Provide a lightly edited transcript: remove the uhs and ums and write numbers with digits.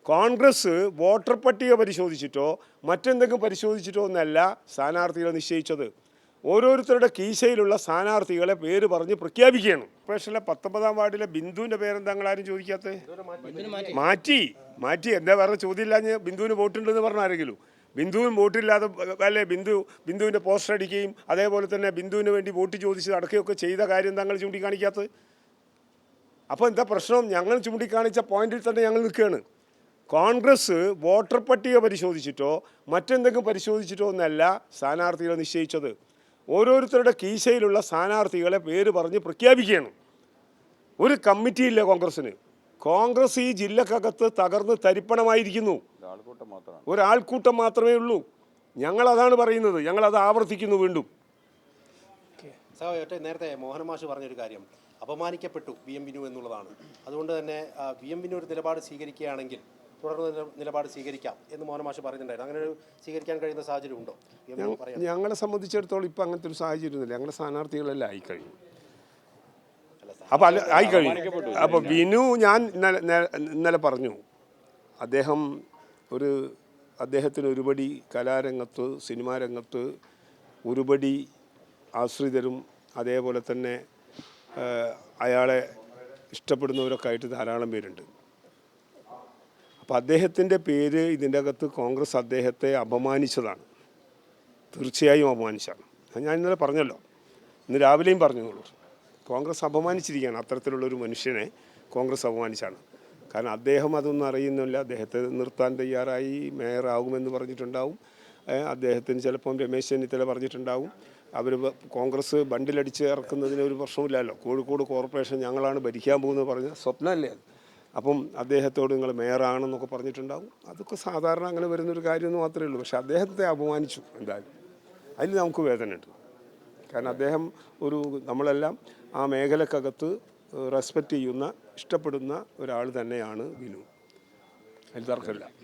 Congress voter പട്ടിക പരിശോധിച്ചിട്ടോ മറ്റെന്തെങ്കിലും പരിശോധിച്ചിട്ടോ ഒന്നല്ല സ്ഥാനാർത്ഥികളെ നിശ്ചയിച്ചത്. ഓരോരുത്തരുടെ കീശയിലുള്ള സ്ഥാനാർത്ഥികളെ പേര് പറഞ്ഞ് പ്രഖ്യാപിക്കുകയാണ്. സ്പെഷ്യലെ 19-ാം വാർഡിലെ ബിന്ദുവിൻ്റെ പേരെന്താ ആരും ചോദിക്കാത്തത്? മാറ്റി എന്താ പറഞ്ഞ ചോദ്യമില്ലാഞ്ഞ് ബിന്ദുവിന് വോട്ടുണ്ടെന്ന് പറഞ്ഞ ആരെങ്കിലും? ബിന്ദുവിന് വോട്ടില്ലാതെ അല്ലേ ബിന്ദുവിൻ്റെ പോസ്റ്റർ അടിക്കുകയും അതേപോലെ തന്നെ ബിന്ദുവിന് വേണ്ടി വോട്ട് ചോദിച്ച് അടക്കുകയൊക്കെ ചെയ്ത കാര്യം താങ്കൾ ചൂണ്ടിക്കാണിക്കാത്തത്? അപ്പോൾ എന്താ പ്രശ്നം? ഞങ്ങൾ ചൂണ്ടിക്കാണിച്ച പോയിന്റിൽ തന്നെ ഞങ്ങൾ നിൽക്കുകയാണ്. കോൺഗ്രസ് വോട്ടർ പട്ടിക പരിശോധിച്ചിട്ടോ മറ്റെന്തെങ്കിലും പരിശോധിച്ചിട്ടോ ഒന്നല്ല സ്ഥാനാർത്ഥികളെ നിശ്ചയിച്ചത്. ഓരോരുത്തരുടെ കീശയിലുള്ള സ്ഥാനാർത്ഥികളെ പേര് പറഞ്ഞ് പ്രഖ്യാപിക്കുകയാണ്. ഒരു കമ്മിറ്റിയില്ല കോൺഗ്രസ്സിന്. കോൺഗ്രസ് ഈ ജില്ലക്കകത്ത് തകർന്ന് തരിപ്പണമായിരിക്കുന്നു. ഒരാൾക്കൂട്ടം മാത്രമേ ഉള്ളൂ. ഞങ്ങളതാണ് പറയുന്നത്, ഞങ്ങളത് ആവർത്തിക്കുന്നു വീണ്ടും. നേരത്തെ മോഹൻ മാഷ് പറഞ്ഞൊരു കാര്യം, അപമാനിക്കപ്പെട്ടു വി എം ബിനു എന്നുള്ളതാണ്. അതുകൊണ്ട് തന്നെ വി എം ബിനു ഒരു നിലപാട് സ്വീകരിക്കുകയാണെങ്കിൽ തുടർന്ന് നിലപാട് സ്വീകരിക്കാം എന്ന് മോഹൻ മാഷ് പറയുന്നുണ്ടായിരുന്നു. അങ്ങനെ ഒരു സ്വീകരിക്കാൻ കഴിയുന്ന സാഹചര്യം ഉണ്ടോ? ഞങ്ങളെ സംബന്ധിച്ചിടത്തോളം ഇപ്പം അങ്ങനത്തെ ഒരു സാഹചര്യമൊന്നുമില്ല. ഞങ്ങളുടെ സ്ഥാനാർത്ഥികളെല്ലാം ആയിക്കഴിഞ്ഞു. അപ്പോൾ ആയിക്കഴിഞ്ഞു. അപ്പോൾ ബിനു ഞാൻ ഇന്നലെ പറഞ്ഞു, അദ്ദേഹത്തിന് ഒരുപടി കലാരംഗത്ത് സിനിമാ രംഗത്ത് ഒരുപടി ആശ്രിതരും അതേപോലെ തന്നെ അയാളെ ഇഷ്ടപ്പെടുന്നവരൊക്കെ ആയിട്ട് ധാരാളം പേരുണ്ട്. അപ്പോൾ അദ്ദേഹത്തിൻ്റെ പേര് ഇതിൻ്റെ അകത്ത് കോൺഗ്രസ് അദ്ദേഹത്തെ അപമാനിച്ചതാണ്. തീർച്ചയായും അപമാനിച്ചാണ്. ഞാൻ ഇന്നലെ പറഞ്ഞല്ലോ, ഇന്ന് രാവിലെയും പറഞ്ഞോളൂ, കോൺഗ്രസ് അപമാനിച്ചിരിക്കുകയാണ്. അത്തരത്തിലുള്ളൊരു മനുഷ്യനെ കോൺഗ്രസ് അപമാനിച്ചാണ്. കാരണം അദ്ദേഹം അതൊന്നും അറിയുന്നില്ല. അദ്ദേഹത്തെ നിർത്താൻ തയ്യാറായി മേയറാകുമെന്ന് പറഞ്ഞിട്ടുണ്ടാവും. അദ്ദേഹത്തിന് ചിലപ്പം രമേശ് ചെന്നിത്തല പറഞ്ഞിട്ടുണ്ടാവും. അവർ കോൺഗ്രസ് ബണ്ടിലടിച്ച് ഇറക്കുന്നതിന് ഒരു പ്രശ്നമില്ലല്ലോ. കോഴിക്കോട് കോർപ്പറേഷൻ ഞങ്ങളാണ് ഭരിക്കാൻ പോകുന്നത് പറഞ്ഞ സ്വപ്നമല്ലേ അത്. അപ്പം അദ്ദേഹത്തോട് നിങ്ങൾ മേയറാണെന്നൊക്കെ പറഞ്ഞിട്ടുണ്ടാവും. അതൊക്കെ സാധാരണ അങ്ങനെ വരുന്നൊരു കാര്യമെന്ന് മാത്രമേ ഉള്ളൂ. പക്ഷേ അദ്ദേഹത്തെ അപമാനിച്ചു. എന്തായാലും അതിൽ നമുക്ക് വേദനയുണ്ട്. കാരണം അദ്ദേഹം നമ്മളെല്ലാം ആ മേഖലക്കകത്ത് റെസ്പെക്റ്റ് ചെയ്യുന്ന ഇഷ്ടപ്പെടുന്ന ഒരാൾ തന്നെയാണ് ബിനു. അതിൽ തർക്കമില്ല.